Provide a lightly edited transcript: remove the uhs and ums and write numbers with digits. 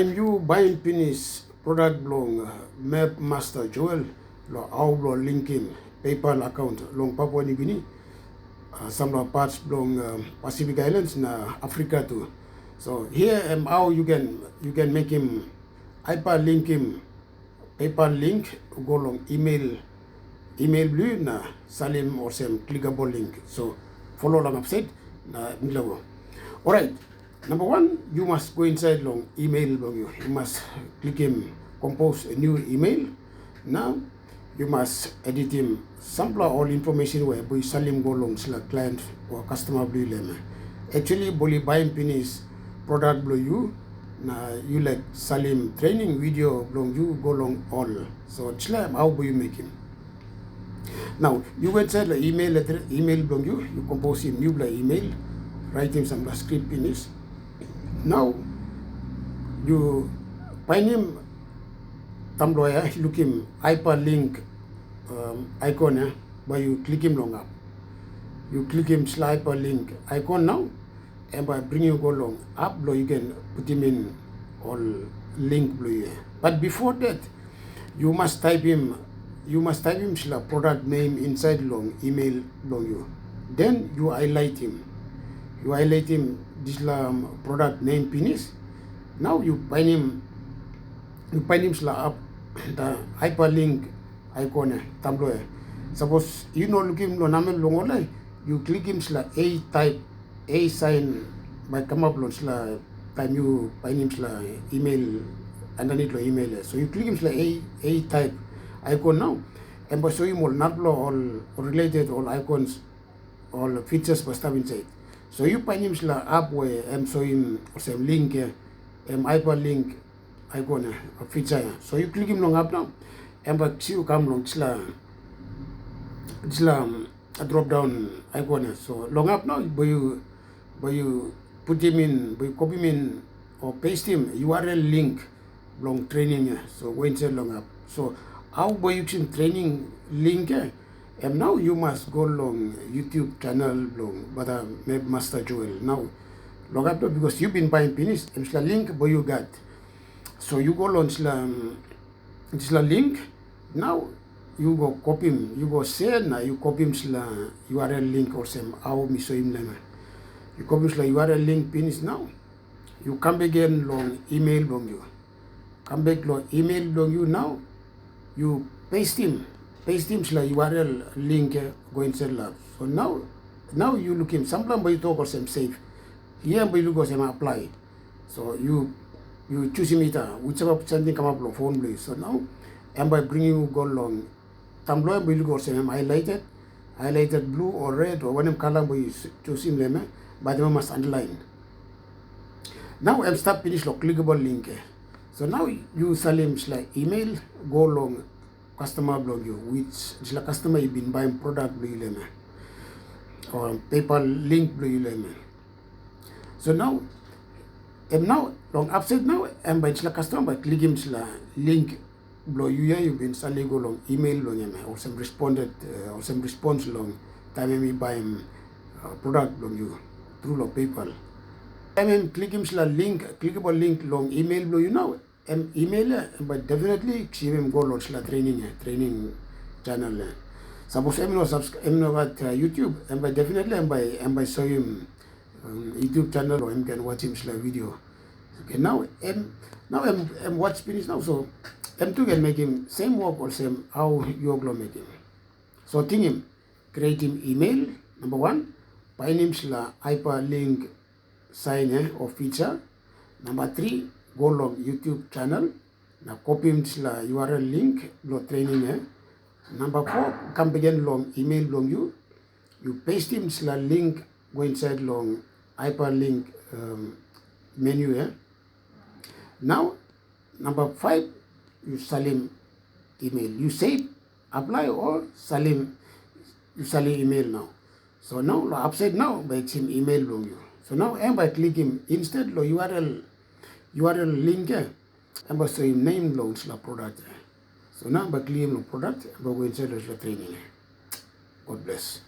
You buying finish product long MapMasterJoel lo au lo linkin PayPal account long Papua New Guinea, some parts long Pacific Islands na Africa too. So here how you can make him hyperlink him PayPal link go long email blue na salim or some clickable link. So follow along upside na nilago. Alright. Number one, you must go inside long email long you. You must click him compose a new email. Now you must edit him sample all information where boy salim go long sila client or customer blue lema. Actually boli buying finish product blue you na you like salim training video long you go long all. So it's like how do you make him? Now you go inside the email long you compose him new email, write him some script finish. Now you find him Tumblr, look him hyperlink icon but you click him long up. You click him hyperlink icon now, and by bringing you go long up you can put him in all link blue. But before that you must type him product name inside long email long you. Then you highlight him. This product name finish. Now you find him up the hyperlink icon Tumblr. Suppose you know look him long you click him A type A sign by come up time you find him email underneath the email. So you click him A type icon now, and by show him all related all icons, all features must have inside. So you find him up where I'm showing some link hyperlink icon a feature. So you click him long up now, and but see you come long a drop down icon. So long up now, but you put him in, but you copy him in or paste him URL link long training. So go inside long up. So how by using training link? And now you must go long YouTube channel long but MapMasterJoel. Now log up because you've been buying finish and link but you got. So you go launch this link. Now you go copy him. You go share now you copy him URL link or some how me show him lema. You copy him URL link finish now. You come back again long email long you. Come back long email long you now. You paste him URL link go inside lab. So now you look him sample by talk or some save. Here by look or some apply. So you choose him whichever something come up on phone please. So now and by bringing you go long Tumblr by look or some highlighted blue or red or whatever color by choose him lema, but they must underline. Now I'm start finish lo clickable link. So now you sell him email go long customer blog you, which is like customer you've been buying product blue or PayPal link blue. So now long upside now and by customer by click him link blue you've been selling go long email long or some responded or some response long time me buy him product blog you through long PayPal. And click him link clickable link long email blue you now. Email but definitely see him go launch training channel. Suppose I'm not at YouTube and by definitely and by show him YouTube channel or him can watch him video. Okay, now I'm watch finish now, so M2 can make him same work or same how you are make him. So think him, create him email number one, find him hyperlink sign or feature. Number three, go log YouTube channel. Now copy him URL link lo training. Number four, come again long email long you. You paste him link go inside long hyperlink menu. Now number five, you salim email. You save, apply or salim you salim email now. So now upside now by him email long you. So now and by click him instead lo URL link and by say name launch la product. So now by click him product and by go inside the training. God bless.